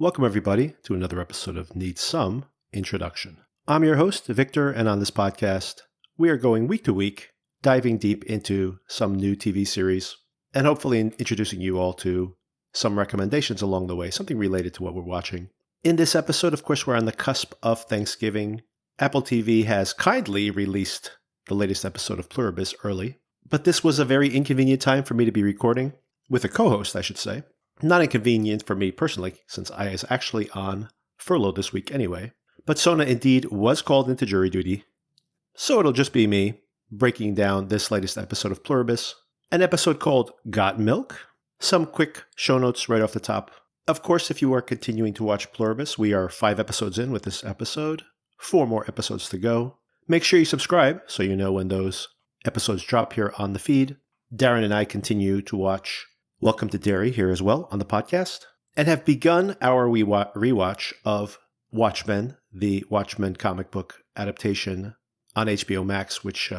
Welcome, everybody, to another episode of Need Some Introduction. I'm your host, Victor, and on this podcast, we are going week to week, diving deep into some new TV series, and hopefully introducing you all to some recommendations along the way, something related to what we're watching. In this episode, of course, we're on the cusp of Thanksgiving. Apple TV has kindly released the latest episode of Pluribus early, but this was a very inconvenient time for me to be recording, with a co-host, I should say. Not inconvenient for me personally, since I was actually on furlough this week anyway. But Sona indeed was called into jury duty, so it'll just be me breaking down this latest episode of Pluribus, an episode called Got Milk. Some quick show notes right off the top. Of course, if you are continuing to watch Pluribus, we are 5 episodes in with this episode, 4 more episodes to go. Make sure you subscribe so you know when those episodes drop here on the feed. Darren and I continue to watch Welcome to Derry here as well on the podcast, and have begun our rewatch of Watchmen, the Watchmen comic book adaptation on HBO Max, which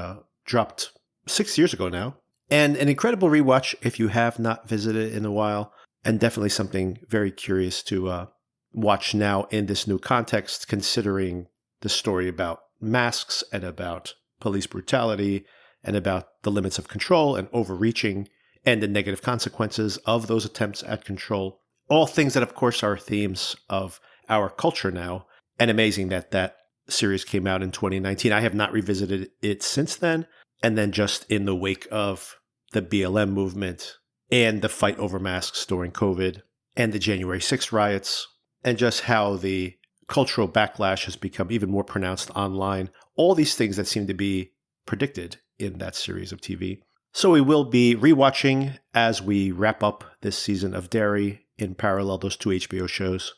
dropped 6 years ago now. And an incredible rewatch if you have not visited in a while, and definitely something very curious to watch now in this new context, considering the story about masks and about police brutality and about the limits of control and overreaching and the negative consequences of those attempts at control. All things that, of course, are themes of our culture now. And amazing that that series came out in 2019. I have not revisited it since then. And then just in the wake of the BLM movement and the fight over masks during COVID and the January 6th riots, and just how the cultural backlash has become even more pronounced online. All these things that seem to be predicted in that series of TV. So we will be rewatching as we wrap up this season of Derry in parallel, those 2 HBO shows.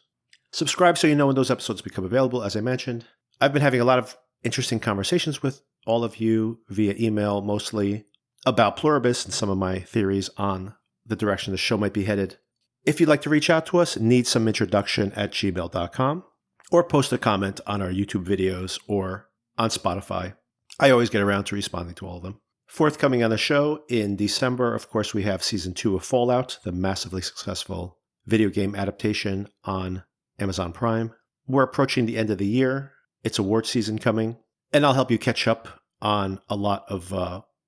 Subscribe so you know when those episodes become available, as I mentioned. I've been having a lot of interesting conversations with all of you via email, mostly about Pluribus and some of my theories on the direction the show might be headed. If you'd like to reach out to us, needssomeintroduction@gmail.com, or post a comment on our YouTube videos or on Spotify. I always get around to responding to all of them. Forthcoming on the show in December, of course, we have Season 2 of Fallout, the massively successful video game adaptation on Amazon Prime. We're approaching the end of the year. It's award season coming, and I'll help you catch up on a lot of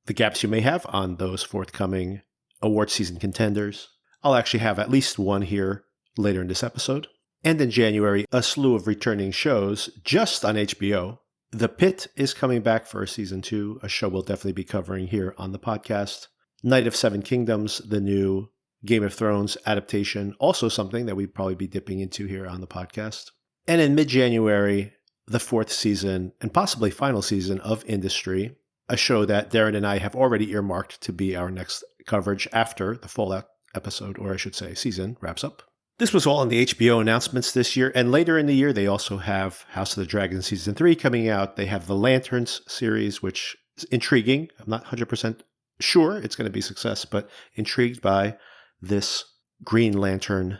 the gaps you may have on those forthcoming award season contenders. I'll actually have at least one here later in this episode. And in January, a slew of returning shows just on HBO. The Pit is coming back for Season 2, a show we'll definitely be covering here on the podcast. Night of Seven Kingdoms, the new Game of Thrones adaptation, also something that we'd probably be dipping into here on the podcast. And in mid-January, the 4th season and possibly final season of Industry, a show that Darren and I have already earmarked to be our next coverage after the Fallout episode, or I should say season, wraps up. This was all in the HBO announcements this year, and later in the year, they also have House of the Dragon Season 3 coming out. They have the Lanterns series, which is intriguing. I'm not 100% sure it's going to be a success, but intrigued by this Green Lantern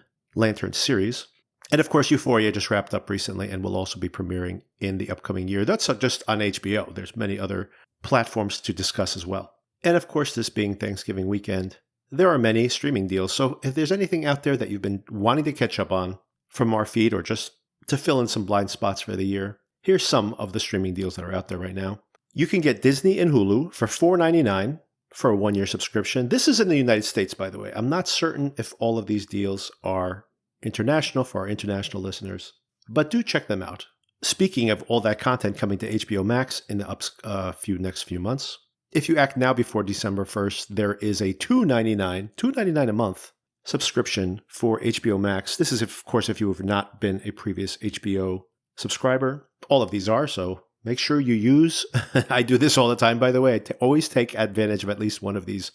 series. And of course, Euphoria just wrapped up recently and will also be premiering in the upcoming year. That's just on HBO. There's many other platforms to discuss as well. And of course, this being Thanksgiving weekend, there are many streaming deals, so if there's anything out there that you've been wanting to catch up on from our feed or just to fill in some blind spots for the year, here's some of the streaming deals that are out there right now. You can get Disney and Hulu for $4.99 for a 1-year subscription. This is in the United States, by the way. I'm not certain if all of these deals are international for our international listeners, but do check them out. Speaking of all that content coming to HBO Max in the next few months, if you act now before December 1st, there is a $2.99 a month subscription for HBO Max. This is, of course, if you have not been a previous HBO subscriber. All of these are, so make sure you use. I do this all the time, by the way. I always take advantage of at least one of these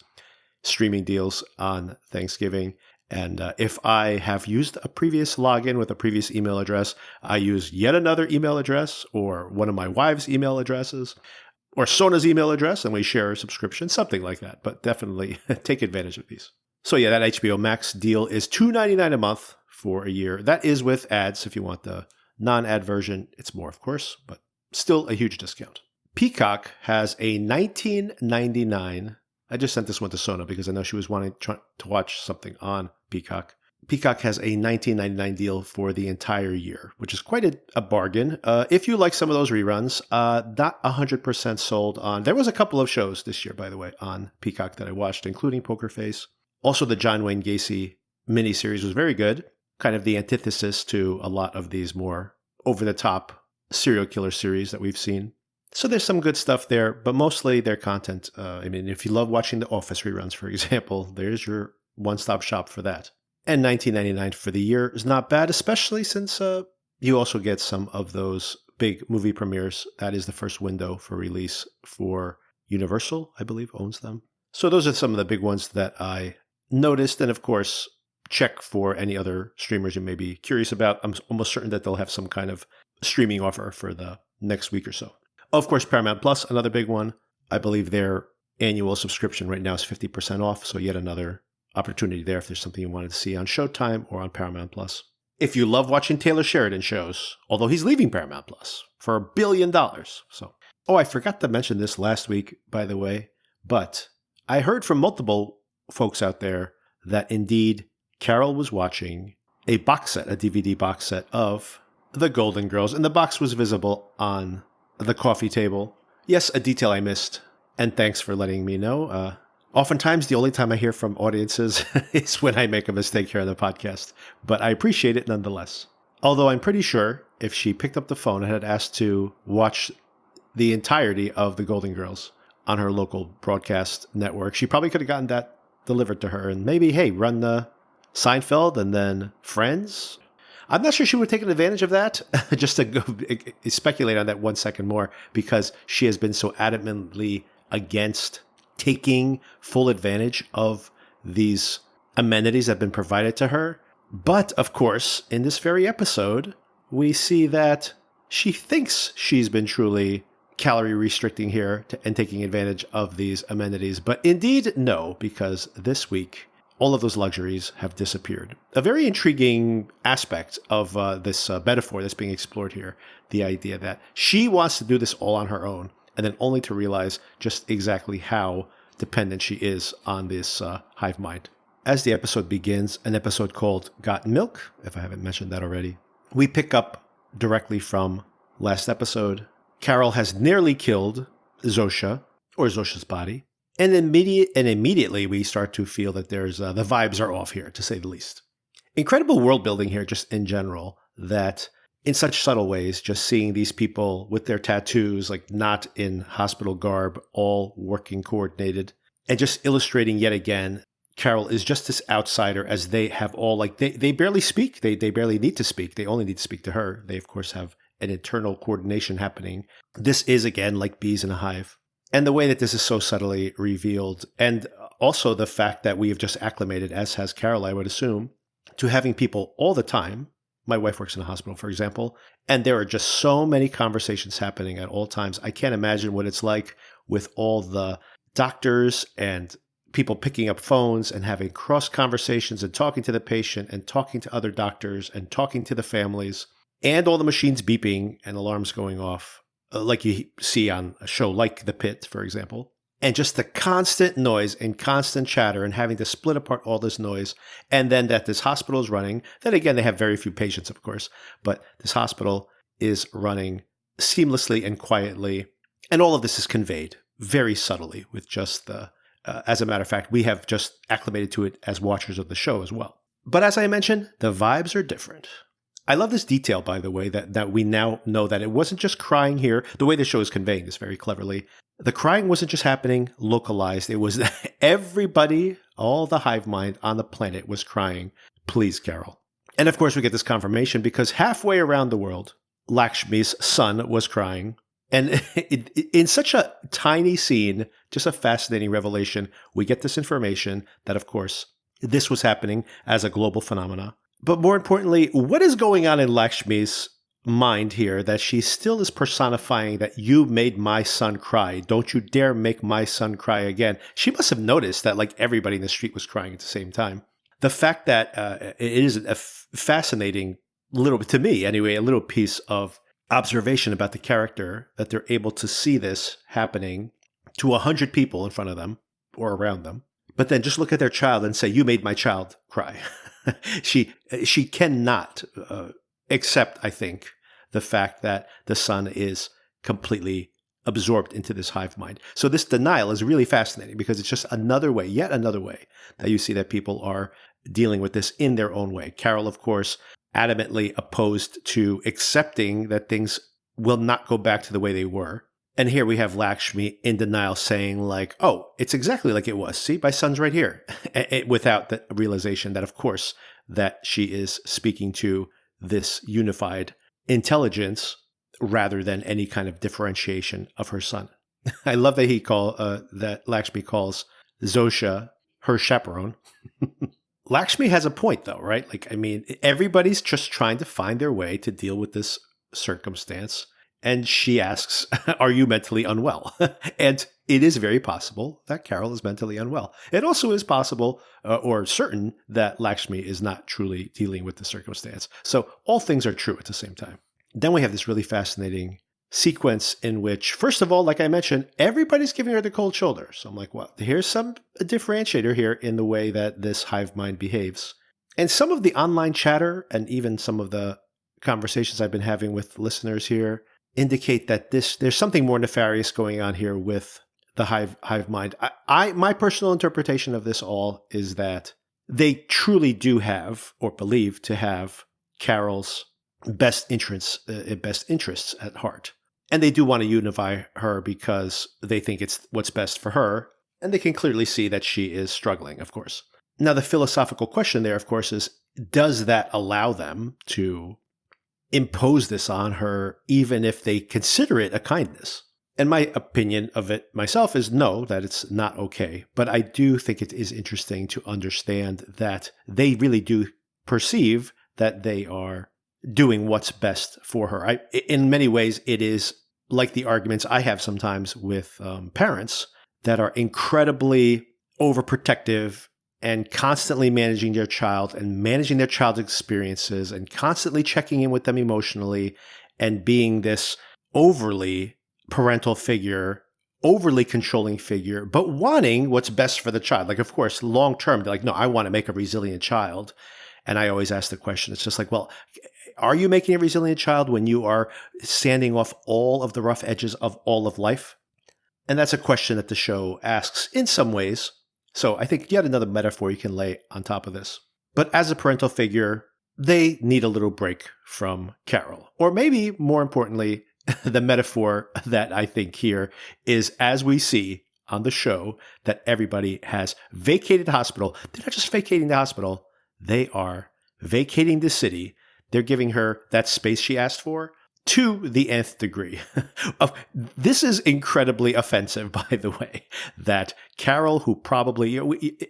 streaming deals on Thanksgiving. And if I have used a previous login with a previous email address, I use yet another email address or one of my wife's email addresses, or Sona's email address, and we share a subscription, something like that. But definitely take advantage of these. So yeah, that HBO Max deal is $2.99 a month for a year. That is with ads. If you want the non-ad version, it's more, of course, but still a huge discount. Peacock has a $19.99. I just sent this one to Sona because I know she was wanting to watch something on Peacock. Peacock has a $19.99 deal for the entire year, which is quite a bargain. If you like some of those reruns, not 100% sold on. There was a couple of shows this year, by the way, on Peacock that I watched, including Poker Face. Also, the John Wayne Gacy miniseries was very good, kind of the antithesis to a lot of these more over-the-top serial killer series that we've seen. So there's some good stuff there, but mostly their content. If you love watching The Office reruns, for example, there's your one-stop shop for that. And $19.99 for the year is not bad, especially since you also get some of those big movie premieres. That is the first window for release for Universal, I believe, owns them. So those are some of the big ones that I noticed. And of course, check for any other streamers you may be curious about. I'm almost certain that they'll have some kind of streaming offer for the next week or so. Of course, Paramount Plus, another big one. I believe their annual subscription right now is 50% off. So yet another opportunity there if there's something you wanted to see on Showtime or on Paramount Plus. If you love watching Taylor Sheridan shows, although he's leaving Paramount Plus for $1 billion. I forgot to mention this last week, by the way, but I heard from multiple folks out there that indeed Carol was watching a box set, a DVD box set of The Golden Girls, and the box was visible on the coffee table. Yes, a detail I missed, and thanks for letting me know. Oftentimes, the only time I hear from audiences is when I make a mistake here on the podcast, but I appreciate it nonetheless. Although I'm pretty sure if she picked up the phone and had asked to watch the entirety of The Golden Girls on her local broadcast network, she probably could have gotten that delivered to her and maybe, hey, run Seinfeld and then Friends. I'm not sure she would have taken advantage of that, just to go speculate on that 1 second more, because she has been so adamantly against taking full advantage of these amenities that have been provided to her. But, of course, in this very episode, we see that she thinks she's been truly calorie restricting here and taking advantage of these amenities. But indeed, no, because this week, all of those luxuries have disappeared. A very intriguing aspect of this metaphor that's being explored here, the idea that she wants to do this all on her own, and then only to realize just exactly how dependent she is on this hive mind. As the episode begins, an episode called Got Milk, if I haven't mentioned that already, we pick up directly from last episode. Carol has nearly killed Zosha, or Zosha's body, and immediately we start to feel that there's the vibes are off here, to say the least. Incredible world building here, just in general, that in such subtle ways, just seeing these people with their tattoos, like not in hospital garb, all working coordinated, and just illustrating yet again, Carol is just this outsider, as they have all, like, they barely speak. They barely need to speak. They only need to speak to her. They, of course, have an internal coordination happening. This is, again, like bees in a hive. And the way that this is so subtly revealed, and also the fact that we have just acclimated, as has Carol, I would assume, to having people all the time. My wife works in a hospital, for example, and there are just so many conversations happening at all times. I can't imagine what it's like with all the doctors and people picking up phones and having cross conversations and talking to the patient and talking to other doctors and talking to the families, and all the machines beeping and alarms going off, like you see on a show like The Pit, for example. And just the constant noise and constant chatter and having to split apart all this noise. And then that this hospital is running. Then again, they have very few patients, of course. But this hospital is running seamlessly and quietly. And all of this is conveyed very subtly with just the, as a matter of fact, we have just acclimated to it as watchers of the show as well. But as I mentioned, the vibes are different. I love this detail, by the way, that we now know that it wasn't just crying here. The way the show is conveying this very cleverly. The crying wasn't just happening localized. It was everybody, all the hive mind on the planet was crying, please, Carol. And of course, we get this confirmation because halfway around the world, Lakshmi's son was crying. And in such a tiny scene, just a fascinating revelation, we get this information that, of course, this was happening as a global phenomena. But more importantly, what is going on in Lakshmi's mind here that she still is personifying that you made my son cry. Don't you dare make my son cry again. She must have noticed that like everybody in the street was crying at the same time. The fact that it is a fascinating little bit, to me anyway, a little piece of observation about the character that they're able to see this happening to 100 people in front of them or around them. But then just look at their child and say, you made my child cry. she cannot accept, I think, the fact that the son is completely absorbed into this hive mind. So this denial is really fascinating because it's just another way, yet another way, that you see that people are dealing with this in their own way. Carol, of course, adamantly opposed to accepting that things will not go back to the way they were. And here we have Lakshmi in denial saying like, oh, it's exactly like it was. See, my son's right here. Without the realization that, of course, that she is speaking to this unified intelligence rather than any kind of differentiation of her son. I love that that Lakshmi calls Zosha her chaperone. Lakshmi has a point though, right? Like, I mean, everybody's just trying to find their way to deal with this circumstance. And she asks, are you mentally unwell? And it is very possible that Carol is mentally unwell. It also is possible or certain that Lakshmi is not truly dealing with the circumstance. So all things are true at the same time. Then we have this really fascinating sequence in which, first of all, like I mentioned, everybody's giving her the cold shoulder. So I'm like, well, here's some differentiator here in the way that this hive mind behaves. And some of the online chatter and even some of the conversations I've been having with listeners here indicate that there's something more nefarious going on here with the hive mind. My personal interpretation of this all is that they truly do have or believe to have Carol's best interests at heart. And they do want to unify her because they think it's what's best for her. And they can clearly see that she is struggling, of course. Now, the philosophical question there, of course, is does that allow them to impose this on her, even if they consider it a kindness? And my opinion of it myself is no, that it's not okay. But I do think it is interesting to understand that they really do perceive that they are doing what's best for her. In many ways, it is like the arguments I have sometimes with parents that are incredibly overprotective and constantly managing their child and managing their child's experiences and constantly checking in with them emotionally and being this overly parental figure, overly controlling figure, but wanting what's best for the child. Like, of course, long term, they're like, no, I want to make a resilient child. And I always ask the question, it's just like, well, are you making a resilient child when you are sanding off all of the rough edges of all of life? And that's a question that the show asks in some ways. So I think yet another metaphor you can lay on top of this. But as a parental figure, they need a little break from Carol. Or maybe more importantly, the metaphor that I think here is, as we see on the show, that everybody has vacated the hospital. They're not just vacating the hospital, they are vacating the city. They're giving her that space she asked for to the nth degree. This is incredibly offensive, by the way, that Carol, who probably,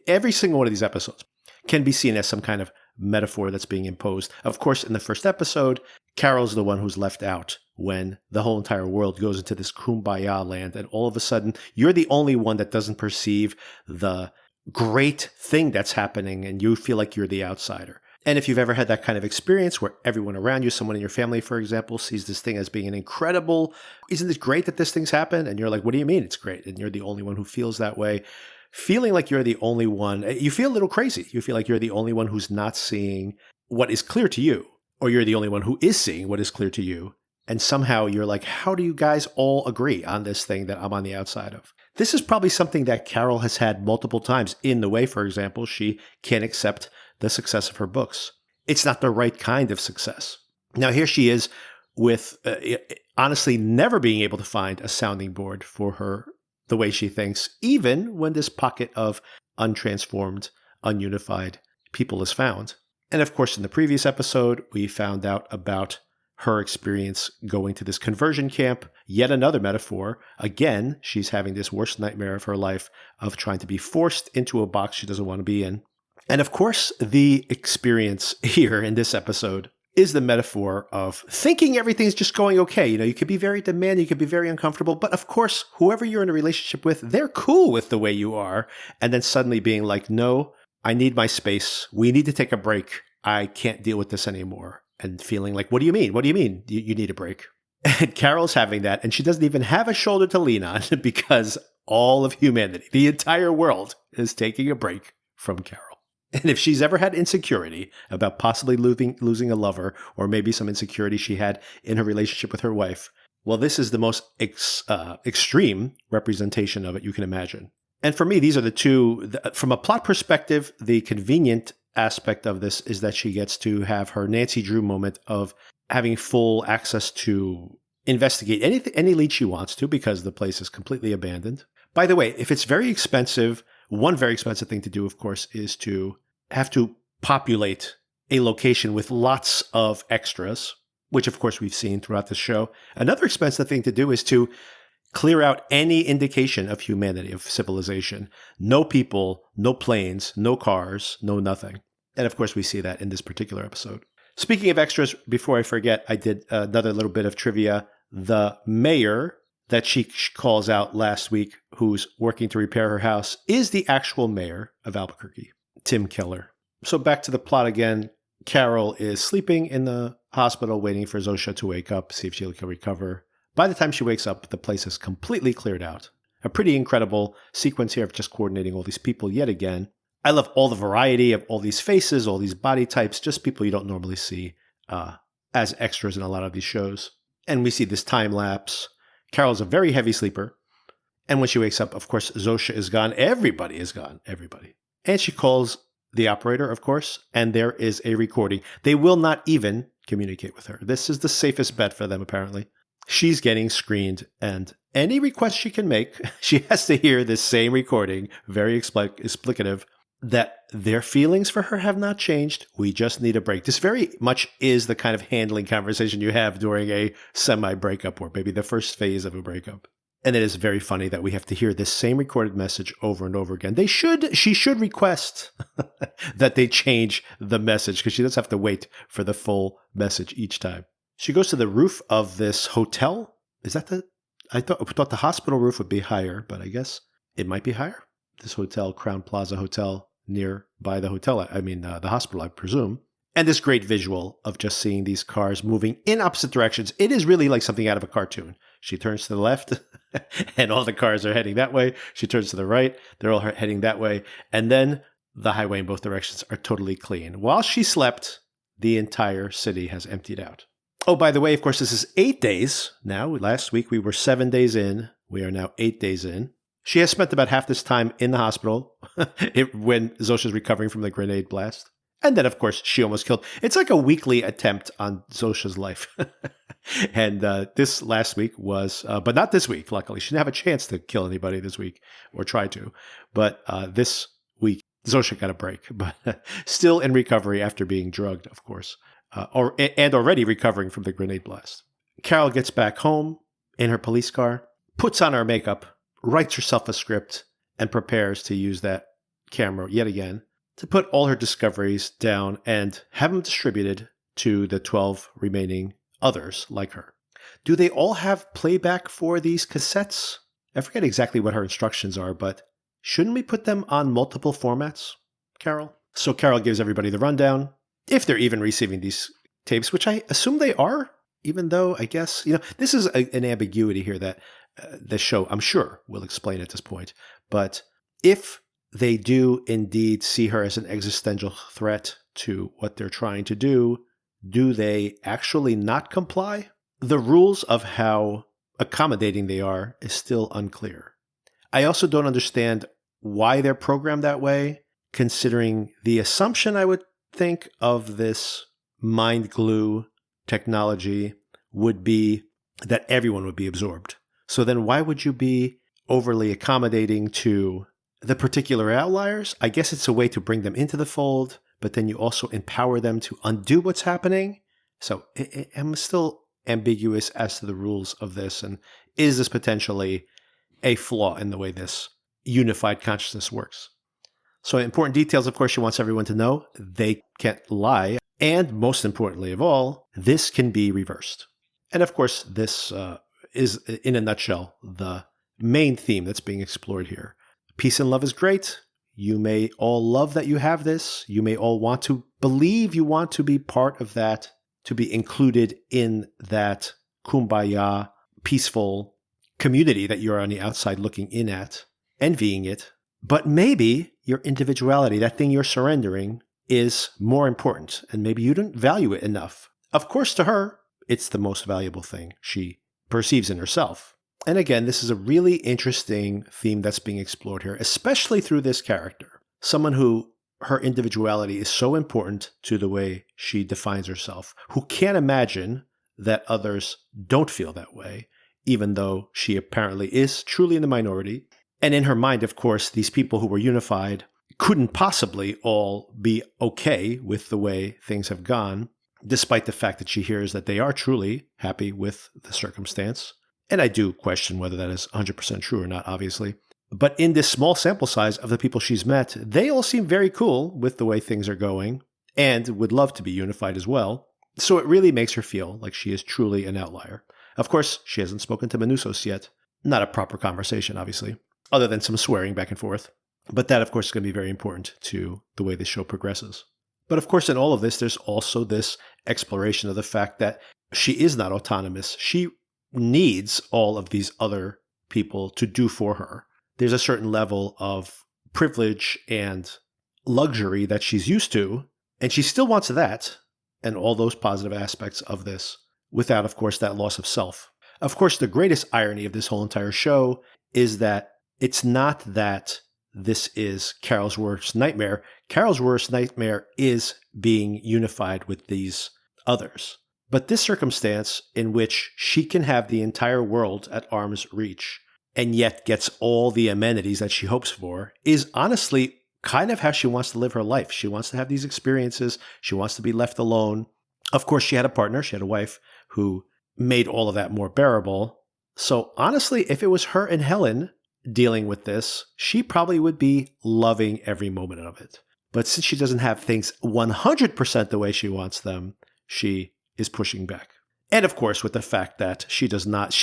every single one of these episodes can be seen as some kind of metaphor that's being imposed. Of course, in the first episode, Carol's the one who's left out when the whole entire world goes into this kumbaya land, and all of a sudden, you're the only one that doesn't perceive the great thing that's happening, and you feel like you're the outsider. And if you've ever had that kind of experience where everyone around you, someone in your family, for example, sees this thing as being an incredible, isn't it great that this thing's happened? And you're like, what do you mean it's great? And you're the only one who feels that way. Feeling like you're the only one, you feel a little crazy. You feel like you're the only one who's not seeing what is clear to you, or you're the only one who is seeing what is clear to you. And somehow you're like, how do you guys all agree on this thing that I'm on the outside of? This is probably something that Carol has had multiple times in the way, for example, she can't accept the success of her books. It's not the right kind of success. Now, here she is with honestly never being able to find a sounding board for her, the way she thinks, even when this pocket of untransformed, ununified people is found. And of course, in the previous episode, we found out about her experience going to this conversion camp, yet another metaphor. Again, she's having this worst nightmare of her life of trying to be forced into a box she doesn't want to be in. And of course, the experience here in this episode is the metaphor of thinking everything's just going okay. You know, you could be very demanding, you could be very uncomfortable, but of course, whoever you're in a relationship with, they're cool with the way you are. And then suddenly being like, no, I need my space. We need to take a break. I can't deal with this anymore. And feeling like, what do you mean? What do you mean you need a break? And Carol's having that, and she doesn't even have a shoulder to lean on because all of humanity, the entire world, is taking a break from Carol. And if she's ever had insecurity about possibly losing a lover, or maybe some insecurity she had in her relationship with her wife, well, this is the most extreme representation of it you can imagine. And for me, these are the two, from a plot perspective, the convenient aspect of this is that she gets to have her Nancy Drew moment of having full access to investigate any lead she wants to, because the place is completely abandoned. By the way, if it's very expensive, one very expensive thing to do, of course, is to have to populate a location with lots of extras, which of course we've seen throughout the show. Another expensive thing to do is to clear out any indication of humanity, of civilization. No people, no planes, no cars, no nothing. And of course we see that in this particular episode. Speaking of extras, before I forget, I did another little bit of trivia. The mayor that she calls out last week, who's working to repair her house, is the actual mayor of Albuquerque, Tim Keller. So back to the plot again. Carol is sleeping in the hospital waiting for Zosha to wake up, see if she can recover. By the time she wakes up, the place is completely cleared out. A pretty incredible sequence here of just coordinating all these people yet again. I love all the variety of all these faces, all these body types, just people you don't normally see as extras in a lot of these shows. And we see this time lapse. Carol's a very heavy sleeper. And when she wakes up, of course, Zosha is gone. Everybody is gone. Everybody. And she calls the operator, of course, and there is a recording. They will not even communicate with her. This is the safest bet for them, apparently. She's getting screened, and any request she can make, she has to hear this same recording, very explicative, that their feelings for her have not changed. We just need a break. This very much is the kind of handling conversation you have during a semi-breakup, or maybe the first phase of a breakup. And it is very funny that we have to hear this same recorded message over and over again. She should request that they change the message, because she does have to wait for the full message each time. She goes to the roof of this hotel. Is that I thought the hospital roof would be higher, but I guess it might be higher. This hotel, Crown Plaza Hotel, nearby the hotel, the hospital, I presume. And this great visual of just seeing these cars moving in opposite directions. It is really like something out of a cartoon. She turns to the left, and all the cars are heading that way. She turns to the right, they're all heading that way. And then the highway in both directions are totally clean. While she slept, the entire city has emptied out. Oh, by the way, of course, this is 8 days now. Last week we were 7 days in. We are now 8 days in. She has spent about half this time in the hospital when Zosha's recovering from the grenade blast. And then, of course, she almost killed. It's like a weekly attempt on Zosha's life. And this last week was, but not this week, luckily. She didn't have a chance to kill anybody this week, or try to. But this week, Zosha got a break, but still in recovery after being drugged, of course, and already recovering from the grenade blast. Carol gets back home in her police car, puts on her makeup, writes herself a script, and prepares to use that camera yet again to put all her discoveries down and have them distributed to the 12 remaining others like her. Do they all have playback for these cassettes? I forget exactly what her instructions are, but shouldn't we put them on multiple formats, Carol? So Carol gives everybody the rundown, if they're even receiving these tapes, which I assume they are, even though I guess, this is an ambiguity here that the show, I'm sure, will explain at this point. But if they do indeed see her as an existential threat to what they're trying to do they actually not comply? The rules of how accommodating they are is still unclear. I also don't understand why they're programmed that way, considering the assumption, I would think, of this mind glue technology would be that everyone would be absorbed. So then why would you be overly accommodating to the particular outliers? I guess it's a way to bring them into the fold, but then you also empower them to undo what's happening. So I'm still ambiguous as to the rules of this, and is this potentially a flaw in the way this unified consciousness works? So important details, of course, she wants everyone to know. They can't lie. And most importantly of all, this can be reversed. And of course, this is, in a nutshell, the main theme that's being explored here. Peace and love is great. You may all love that you have this. You may all want to believe you want to be part of that, to be included in that kumbaya, peaceful community that you're on the outside looking in at, envying it. But maybe your individuality, that thing you're surrendering, is more important, and maybe you don't value it enough. Of course, to her, it's the most valuable thing she perceives in herself. And again, this is a really interesting theme that's being explored here, especially through this character. Someone who her individuality is so important to the way she defines herself, who can't imagine that others don't feel that way, even though she apparently is truly in the minority. And in her mind, of course, these people who were unified couldn't possibly all be okay with the way things have gone, despite the fact that she hears that they are truly happy with the circumstance. And I do question whether that is 100% true or not, obviously. But in this small sample size of the people she's met, they all seem very cool with the way things are going and would love to be unified as well. So it really makes her feel like she is truly an outlier. Of course, she hasn't spoken to Manousos yet. Not a proper conversation, obviously, other than some swearing back and forth. But that, of course, is going to be very important to the way the show progresses. But of course, in all of this, there's also this exploration of the fact that she is not autonomous. She needs all of these other people to do for her. There's a certain level of privilege and luxury that she's used to, and she still wants that and all those positive aspects of this without, of course, that loss of self. Of course, the greatest irony of this whole entire show is that it's not that this is Carol's worst nightmare. Carol's worst nightmare is being unified with these others. But this circumstance in which she can have the entire world at arm's reach and yet gets all the amenities that she hopes for is honestly kind of how she wants to live her life. She wants to have these experiences. She wants to be left alone. Of course, she had a partner. She had a wife who made all of that more bearable. So honestly, if it was her and Helen dealing with this, she probably would be loving every moment of it. But since she doesn't have things 100% the way she wants them, she is pushing back. And of course, with the fact that she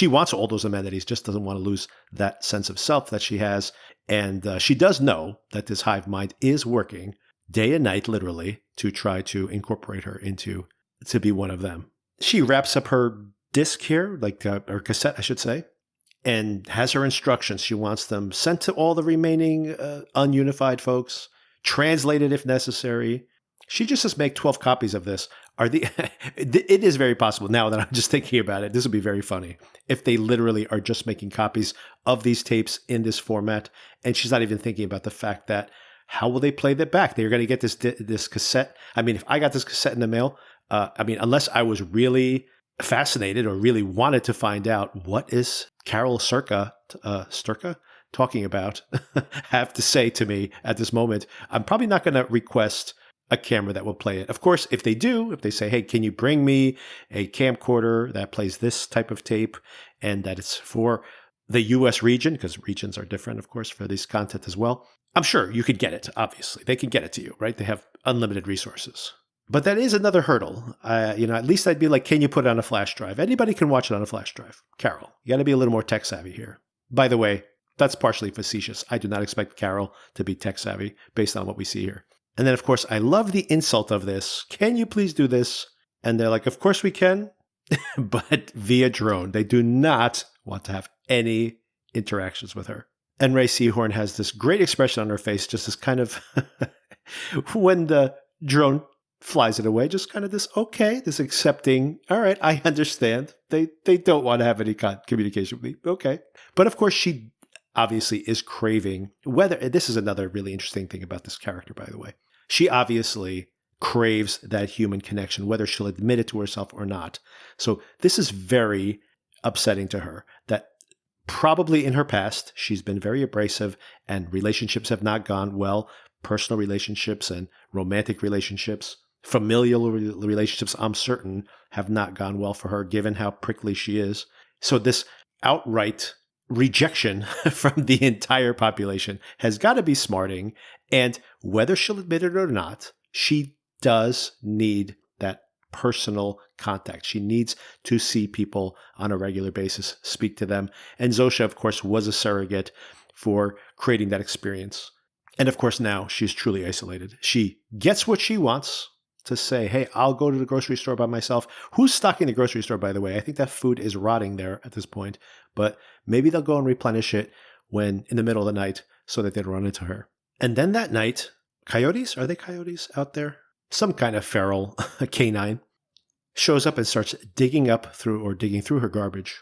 wants all those amenities, just doesn't want to lose that sense of self that she has. And she does know that this hive mind is working day and night, literally, to try to incorporate her to be one of them. She wraps up her disc here, or cassette, I should say, and has her instructions. She wants them sent to all the remaining ununified folks, translated if necessary. She just says make 12 copies of this. It is very possible, now that I'm just thinking about it, this would be very funny, if they literally are just making copies of these tapes in this format, and she's not even thinking about the fact that how will they play that back? They're going to get this cassette. I mean, if I got this cassette in the mail, unless I was really fascinated or really wanted to find out what is Carol Sturka talking about, have to say to me at this moment, I'm probably not going to request a camera that will play it. Of course, if they say, hey, can you bring me a camcorder that plays this type of tape and that it's for the US region, because regions are different, of course, for this content as well. I'm sure you could get it, obviously. They can get it to you, right? They have unlimited resources. But that is another hurdle. At least I'd be like, can you put it on a flash drive? Anybody can watch it on a flash drive. Carol, you got to be a little more tech savvy here. By the way, that's partially facetious. I do not expect Carol to be tech savvy based on what we see here. And then, of course, I love the insult of this. Can you please do this? And they're like, of course we can, but via drone. They do not want to have any interactions with her. And Ray Seahorn has this great expression on her face, just as kind of, when the drone flies it away, just kind of this accepting, all right, I understand. They don't want to have any communication with me. Okay. But of course, she obviously is craving this is another really interesting thing about this character, by the way. She obviously craves that human connection, whether she'll admit it to herself or not. So this is very upsetting to her that probably in her past, she's been very abrasive and relationships have not gone well. Personal relationships and romantic relationships, familial relationships, I'm certain, have not gone well for her, given how prickly she is. So this outright rejection from the entire population has got to be smarting. And whether she'll admit it or not, she does need that personal contact. She needs to see people on a regular basis, speak to them. And Zosha, of course, was a surrogate for creating that experience. And of course, now she's truly isolated. She gets what she wants to say, hey, I'll go to the grocery store by myself. Who's stocking the grocery store, by the way? I think that food is rotting there at this point, but maybe they'll go and replenish it when in the middle of the night so that they'd run into her. And then that night, coyotes? Are they coyotes out there? Some kind of feral canine shows up and starts digging through her garbage.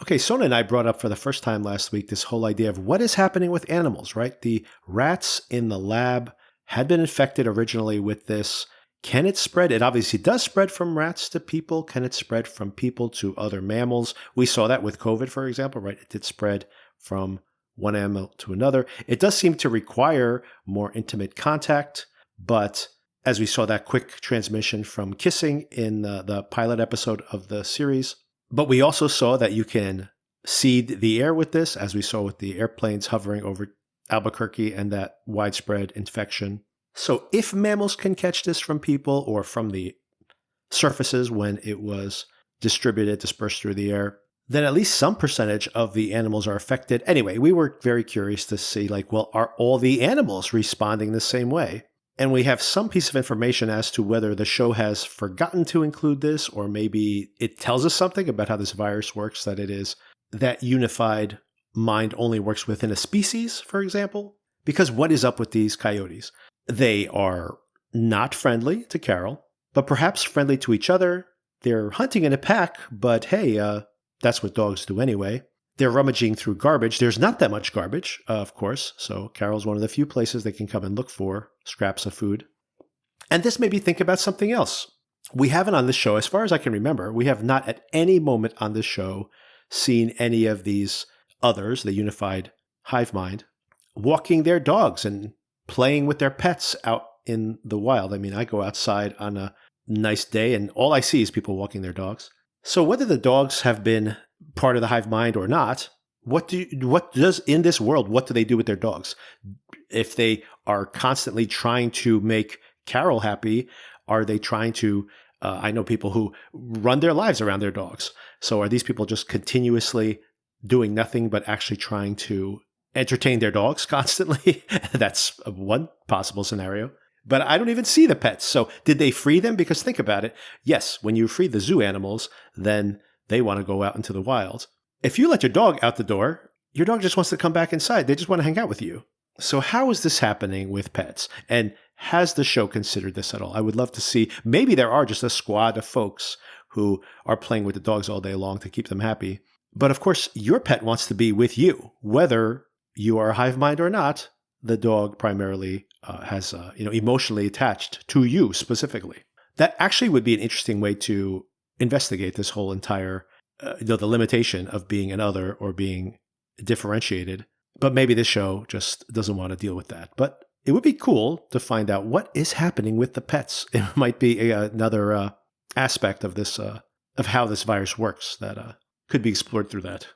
Okay, Sona and I brought up for the first time last week this whole idea of what is happening with animals, right? The rats in the lab had been infected originally with this. Can it spread? It obviously does spread from rats to people. Can it spread from people to other mammals? We saw that with COVID, for example, right? It did spread from one animal to another. It does seem to require more intimate contact, but as we saw that quick transmission from kissing in the pilot episode of the series. But we also saw that you can seed the air with this, as we saw with the airplanes hovering over Albuquerque and that widespread infection. So if mammals can catch this from people or from the surfaces when it was dispersed through the air, then at least some percentage of the animals are affected. Anyway, we were very curious to see, are all the animals responding the same way? And we have some piece of information as to whether the show has forgotten to include this, or maybe it tells us something about how this virus works, that it is that unified mind only works within a species, for example. Because what is up with these coyotes? They are not friendly to Carol, but perhaps friendly to each other. They're hunting in a pack, but hey, that's what dogs do anyway. They're rummaging through garbage. There's not that much garbage, of course, so Carol's one of the few places they can come and look for scraps of food. And this made me think about something else. We haven't on this show, as far as I can remember, we have not at any moment on this show seen any of these others, the unified hive mind, walking their dogs and playing with their pets out in the wild. I mean, I go outside on a nice day and all I see is people walking their dogs. So whether the dogs have been part of the hive mind or not, what does in this world, what do they do with their dogs? If they are constantly trying to make Carol happy, are they trying to, I know people who run their lives around their dogs. So are these people just continuously doing nothing but actually trying to entertain their dogs constantly? That's one possible scenario. But I don't even see the pets. So did they free them? Because think about it. Yes, when you free the zoo animals, then they want to go out into the wild. If you let your dog out the door, your dog just wants to come back inside. They just want to hang out with you. So how is this happening with pets? And has the show considered this at all? I would love to see. Maybe there are just a squad of folks who are playing with the dogs all day long to keep them happy. But of course, your pet wants to be with you. Whether you are a hive mind or not, the dog primarily has emotionally attached to you specifically. That actually would be an interesting way to investigate this whole entire, the limitation of being an other or being differentiated. But maybe this show just doesn't want to deal with that. But it would be cool to find out what is happening with the pets. It might be another aspect of this, of how this virus works that could be explored through that.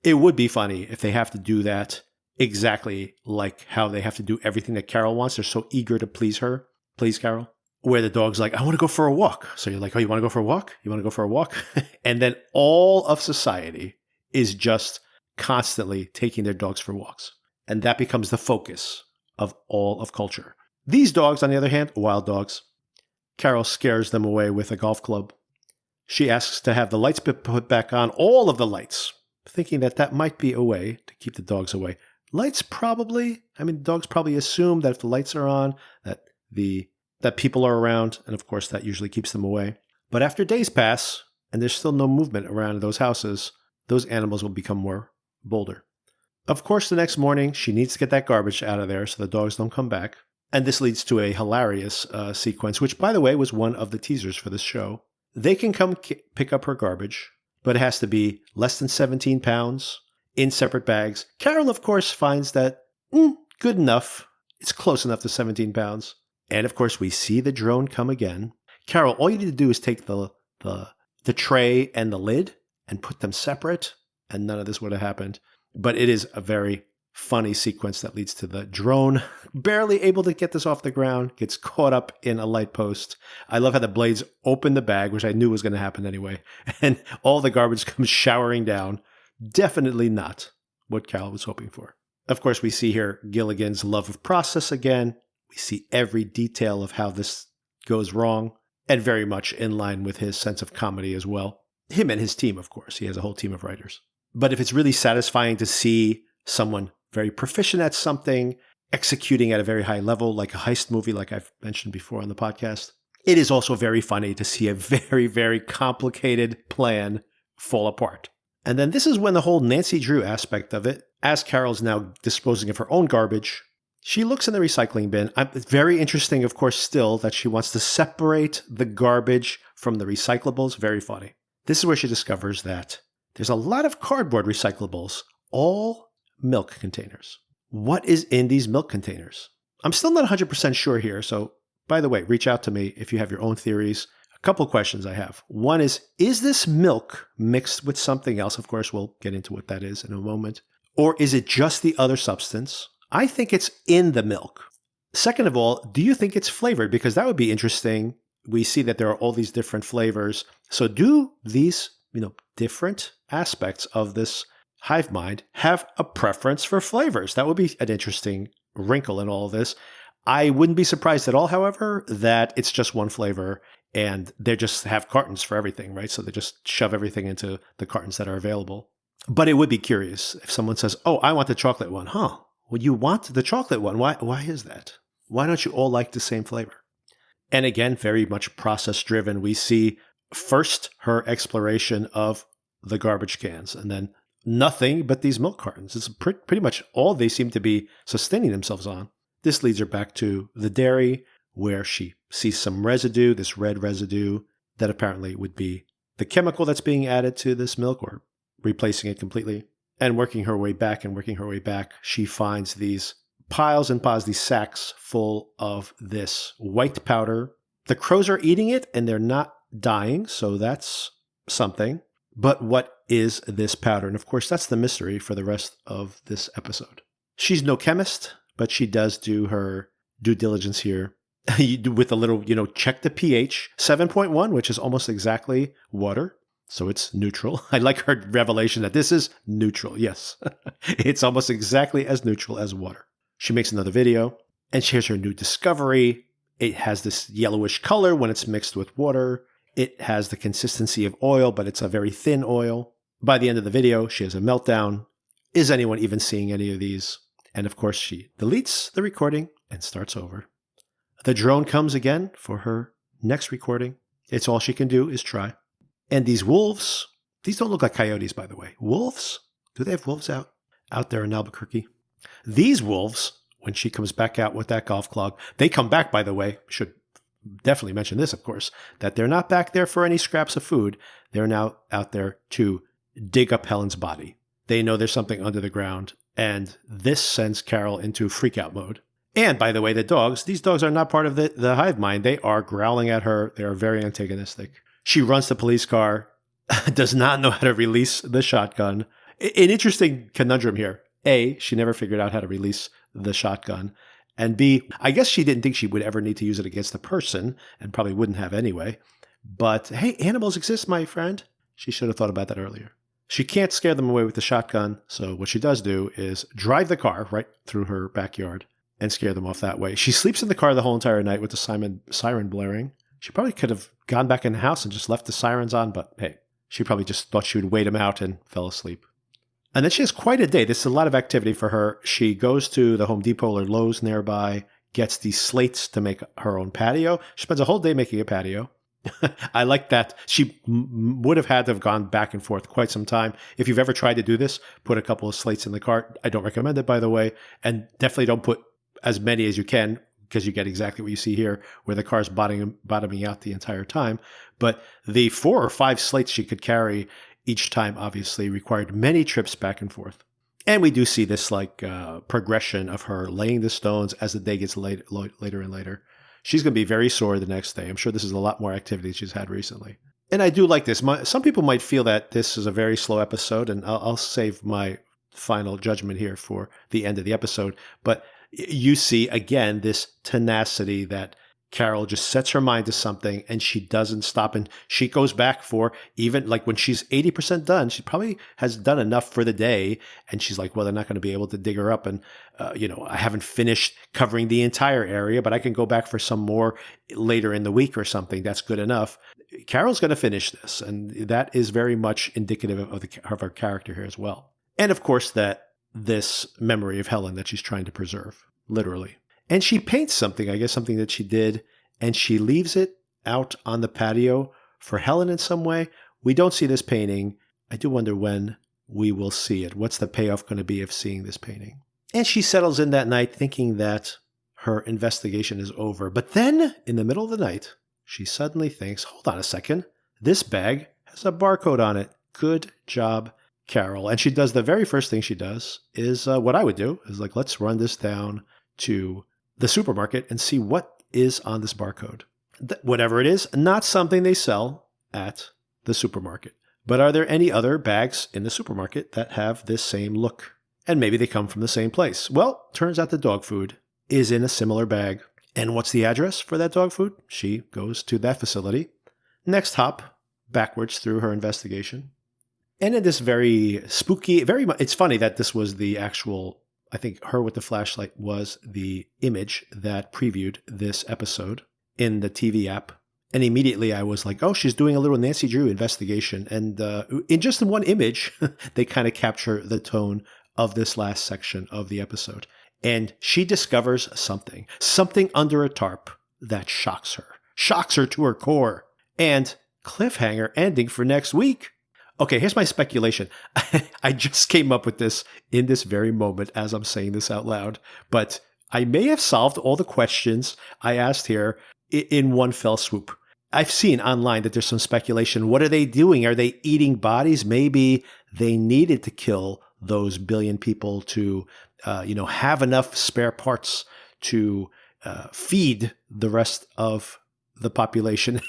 It would be funny if they have to do that exactly like how they have to do everything that Carol wants. They're so eager to please Carol. Where the dog's like, I want to go for a walk. So you're like, oh, you want to go for a walk? You want to go for a walk? And then all of society is just constantly taking their dogs for walks. And that becomes the focus of all of culture. These dogs, on the other hand, wild dogs. Carol scares them away with a golf club. She asks to have the lights be put back on, all of the lights, thinking that might be a way to keep the dogs away. Lights dogs probably assume that if the lights are on, that people are around, and of course that usually keeps them away. But after days pass, and there's still no movement around those houses, those animals will become more bolder. Of course, the next morning, she needs to get that garbage out of there so the dogs don't come back. And this leads to a hilarious sequence, which, by the way, was one of the teasers for this show. They can come pick up her garbage, but it has to be less than 17 pounds in separate bags. Carol, of course, finds that good enough. It's close enough to 17 pounds. And of course, we see the drone come again. Carol, all you need to do is take the tray and the lid and put them separate, and none of this would have happened. But it is a very funny sequence that leads to the drone barely able to get this off the ground, gets caught up in a light post. I love how the blades open the bag, which I knew was going to happen anyway, and all the garbage comes showering down. Definitely not what Carol was hoping for. Of course, we see here Gilligan's love of process again. We see every detail of how this goes wrong, and very much in line with his sense of comedy as well. Him and his team, of course. He has a whole team of writers. But if it's really satisfying to see someone very proficient at something, executing at a very high level, like a heist movie, like I've mentioned before on the podcast. It is also very funny to see a very, very complicated plan fall apart. And then this is when the whole Nancy Drew aspect of it, as Carol's now disposing of her own garbage, she looks in the recycling bin. It's very interesting, of course, still that she wants to separate the garbage from the recyclables. Very funny. This is where she discovers that there's a lot of cardboard recyclables, all milk containers. What is in these milk containers? I'm still not 100% sure here. So, by the way, reach out to me if you have your own theories. A couple questions I have. One is this milk mixed with something else? Of course, we'll get into what that is in a moment. Or is it just the other substance? I think it's in the milk. Second of all, do you think it's flavored? Because that would be interesting. We see that there are all these different flavors. So do these, different aspects of this hive mind have a preference for flavors? That would be an interesting wrinkle in all of this. I wouldn't be surprised at all, however, that it's just one flavor and they just have cartons for everything, right? So they just shove everything into the cartons that are available. But it would be curious if someone says, oh, I want the chocolate one. Huh? Well, you want the chocolate one. Why is that? Why don't you all like the same flavor? And again, very much process driven. We see first her exploration of the garbage cans and then nothing but these milk cartons. It's pretty much all they seem to be sustaining themselves on. This leads her back to the dairy where she sees some residue, this red residue that apparently would be the chemical that's being added to this milk or replacing it completely. And working her way back, she finds these piles and piles, these sacks full of this white powder. The crows are eating it and they're not dying, so that's something. But what is this powder? And of course, that's the mystery for the rest of this episode. She's no chemist, but she does do her due diligence here with a little, check the pH, 7.1, which is almost exactly water. So it's neutral. I like her revelation that this is neutral. Yes, it's almost exactly as neutral as water. She makes another video and shares her new discovery. It has this yellowish color when it's mixed with water. It has the consistency of oil, but it's a very thin oil. By the end of the video, she has a meltdown. Is anyone even seeing any of these? And of course, she deletes the recording and starts over. The drone comes again for her next recording. It's all she can do is try. And these wolves, these don't look like coyotes, by the way. Wolves? Do they have wolves out there in Albuquerque? These wolves, when she comes back out with that golf clog, they come back, by the way, should definitely mention this, of course, that they're not back there for any scraps of food. They're now out there to dig up Helen's body. They know there's something under the ground, and this sends Carol into freak-out mode. And, by the way, these dogs are not part of the hive mind. They are growling at her. They are very antagonistic. She runs the police car, does not know how to release the shotgun. An interesting conundrum here. A, she never figured out how to release the shotgun. And B, I guess she didn't think she would ever need to use it against the person and probably wouldn't have anyway. But hey, animals exist, my friend. She should have thought about that earlier. She can't scare them away with the shotgun. So what she does do is drive the car right through her backyard and scare them off that way. She sleeps in the car the whole entire night with the siren blaring. She probably could have gone back in the house and just left the sirens on, but hey, she probably just thought she would wait him out and fell asleep. And then she has quite a day. This is a lot of activity for her. She goes to the Home Depot or Lowe's nearby, gets these slates to make her own patio. She spends a whole day making a patio. I like that. She would have had to have gone back and forth quite some time. If you've ever tried to do this, put a couple of slates in the cart. I don't recommend it, by the way. And definitely don't put as many as you can, because you get exactly what you see here, where the car's bottoming out the entire time. But the 4 or 5 slates she could carry each time obviously required many trips back and forth. And we do see this progression of her laying the stones as the day gets later and later. She's going to be very sore the next day. I'm sure this is a lot more activity she's had recently. And I do like this. Some people might feel that this is a very slow episode, and I'll save my final judgment here for the end of the episode. But you see, again, this tenacity that Carol just sets her mind to something and she doesn't stop. And she goes back for even like when she's 80% done, she probably has done enough for the day. And she's like, well, they're not going to be able to dig her up. And, I haven't finished covering the entire area, but I can go back for some more later in the week or something. That's good enough. Carol's going to finish this. And that is very much indicative of her character here as well. And of course, that this memory of Helen that she's trying to preserve, literally. And she paints something, I guess something that she did, and she leaves it out on the patio for Helen in some way. We don't see this painting. I do wonder when we will see it. What's the payoff going to be of seeing this painting? And she settles in that night thinking that her investigation is over. But then, in the middle of the night, she suddenly thinks, hold on a second, this bag has a barcode on it. Good job, Carol. And she does the very first thing she does is what I would do, is like, let's run this down to the supermarket and see what is on this barcode. Whatever it is, not something they sell at the supermarket. But are there any other bags in the supermarket that have this same look? And maybe they come from the same place. Well, turns out the dog food is in a similar bag. And what's the address for that dog food? She goes to that facility. Next hop, backwards through her investigation. And in this very spooky, it's funny that this was the actual, I think her with the flashlight was the image that previewed this episode in the TV app. And immediately I was like, oh, she's doing a little Nancy Drew investigation. And in just one image, they kind of capture the tone of this last section of the episode. And she discovers something under a tarp that shocks her to her core. And cliffhanger ending for next week. Okay, here's my speculation. I just came up with this in this very moment as I'm saying this out loud, but I may have solved all the questions I asked here in one fell swoop. I've seen online that there's some speculation. What are they doing? Are they eating bodies? Maybe they needed to kill those billion people to, have enough spare parts to feed the rest of the population.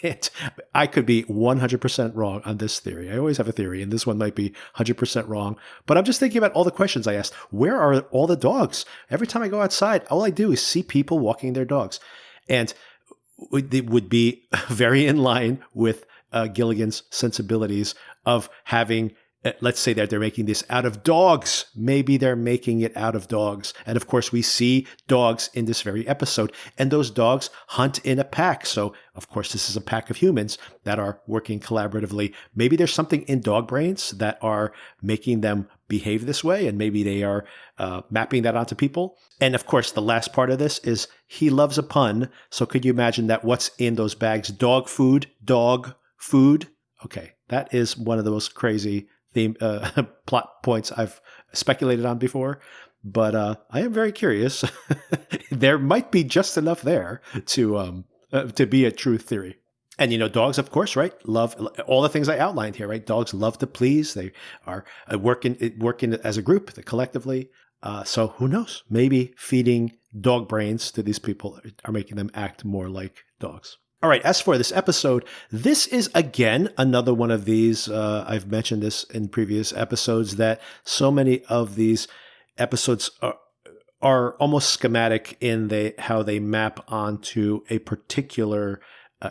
I could be 100% wrong on this theory. I always have a theory, and this one might be 100% wrong. But I'm just thinking about all the questions I asked. Where are all the dogs? Every time I go outside, all I do is see people walking their dogs. And it would be very in line with Gilligan's sensibilities of having, let's say that they're making this out of dogs. Maybe they're making it out of dogs. And of course, we see dogs in this very episode, and those dogs hunt in a pack. So, of course, this is a pack of humans that are working collaboratively. Maybe there's something in dog brains that are making them behave this way, and maybe they are mapping that onto people. And of course, the last part of this is he loves a pun. So could you imagine that what's in those bags? Dog food. Okay, that is one of the most crazy plot points I've speculated on before, but I am very curious. There might be just enough there to be a true theory. And, dogs, of course, right, love all the things I outlined here, right? Dogs love to please. They are working as a group, collectively. So who knows? Maybe feeding dog brains to these people are making them act more like dogs. All right, as for this episode, this is, again, another one of these. I've mentioned this in previous episodes, that so many of these episodes are almost schematic in how they map onto a particular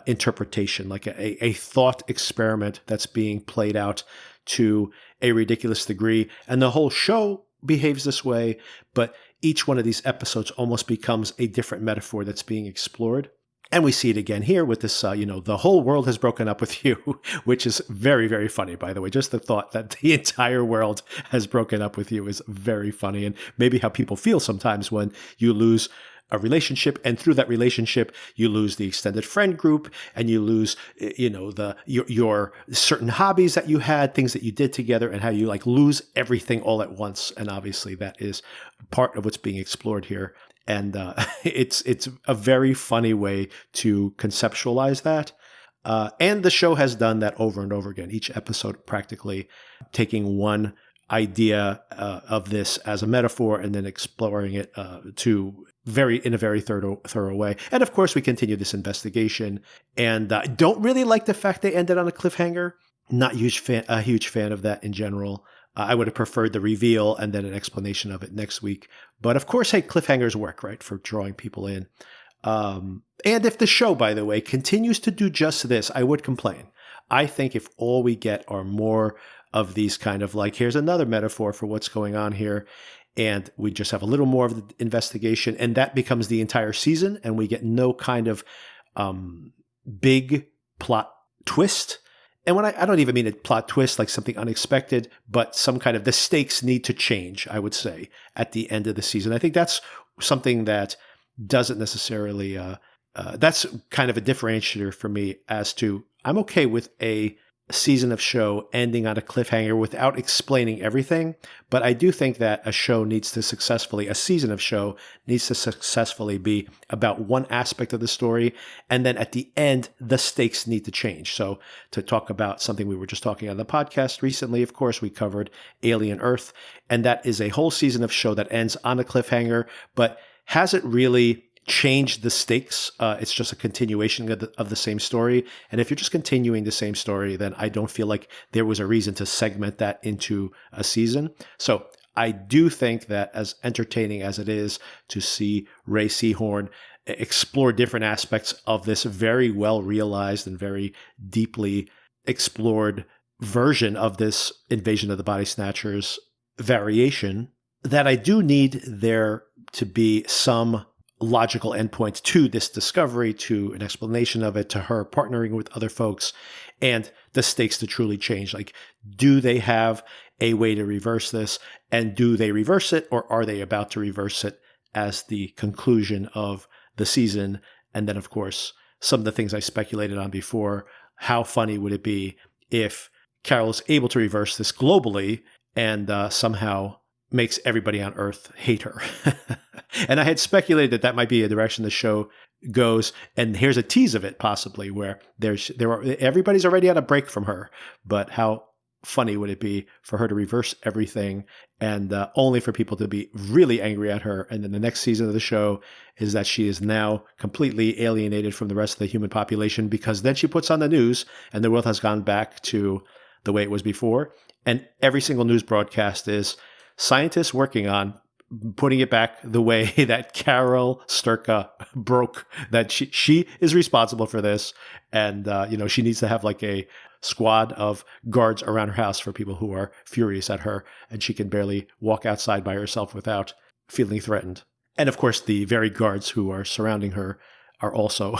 interpretation, like a thought experiment that's being played out to a ridiculous degree. And the whole show behaves this way, but each one of these episodes almost becomes a different metaphor that's being explored. And we see it again here with this, the whole world has broken up with you, which is very, very funny, by the way. Just the thought that the entire world has broken up with you is very funny. And maybe how people feel sometimes when you lose a relationship, and through that relationship, you lose the extended friend group, and you lose, your certain hobbies that you had, things that you did together, and how you lose everything all at once. And obviously that is part of what's being explored here. And it's a very funny way to conceptualize that. And the show has done that over and over again, each episode practically taking one idea of this as a metaphor and then exploring it in a very thorough way. And of course, we continue this investigation. And I don't really like the fact they ended on a cliffhanger. Not a huge fan of that in general. I would have preferred the reveal and then an explanation of it next week. But of course, hey, cliffhangers work, right, for drawing people in. And if the show, by the way, continues to do just this, I would complain. I think if all we get are more of these kind of here's another metaphor for what's going on here, and we just have a little more of the investigation, and that becomes the entire season, and we get no kind of big plot twist, and when I don't even mean a plot twist, like something unexpected, but some kind of the stakes need to change, I would say, at the end of the season. I think that's something that doesn't necessarily, that's kind of a differentiator for me as to, I'm okay with a season of show ending on a cliffhanger without explaining everything. But I do think that a season of show needs to successfully be about one aspect of the story. And then at the end, the stakes need to change. So to talk about something we were just talking on the podcast recently, of course, we covered Alien Earth. And that is a whole season of show that ends on a cliffhanger, but hasn't really changed the stakes. It's just a continuation of the same story. And if you're just continuing the same story, then I don't feel like there was a reason to segment that into a season. So I do think that as entertaining as it is to see Ray Seahorn explore different aspects of this very well realized and very deeply explored version of this Invasion of the Body Snatchers variation, that I do need there to be some logical endpoint to this discovery, to an explanation of it, to her partnering with other folks, and the stakes to truly change. Like, do they have a way to reverse this? And do they reverse it, or are they about to reverse it as the conclusion of the season? And then, of course, some of the things I speculated on before. How funny would it be if Carol is able to reverse this globally and somehow makes everybody on Earth hate her? And I had speculated that might be a direction the show goes. And here's a tease of it, possibly, where everybody's already on a break from her. But how funny would it be for her to reverse everything and only for people to be really angry at her? And then the next season of the show is that she is now completely alienated from the rest of the human population, because then she puts on the news and the world has gone back to the way it was before. And every single news broadcast is scientists working on putting it back the way that Carol Sturka broke, that she is responsible for this. And, she needs to have like a squad of guards around her house for people who are furious at her. And she can barely walk outside by herself without feeling threatened. And of course, the very guards who are surrounding her are also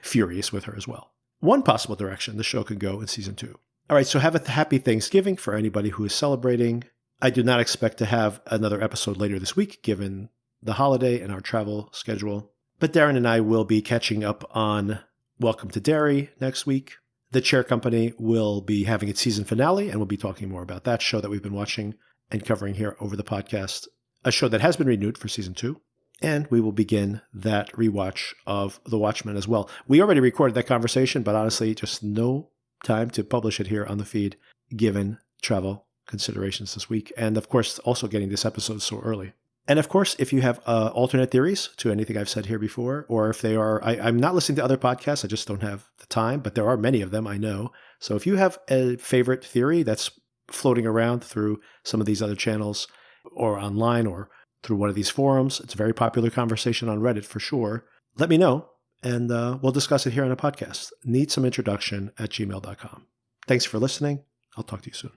furious with her as well. One possible direction the show could go in season 2. All right, so have a happy Thanksgiving for anybody who is celebrating. I do not expect to have another episode later this week, given the holiday and our travel schedule. But Darren and I will be catching up on Welcome to Derry next week. The Chair Company will be having its season finale, and we'll be talking more about that show that we've been watching and covering here over the podcast. A show that has been renewed for season 2. And we will begin that rewatch of The Watchmen as well. We already recorded that conversation, but honestly, just no time to publish it here on the feed, given travel considerations this week. And of course, also getting this episode so early. And of course, if you have alternate theories to anything I've said here before, or if they are, I'm not listening to other podcasts, I just don't have the time, but there are many of them, I know. So if you have a favorite theory that's floating around through some of these other channels or online or through one of these forums, it's a very popular conversation on Reddit for sure, let me know. And we'll discuss it here on a podcast. needssomeintroduction@gmail.com. Thanks for listening. I'll talk to you soon.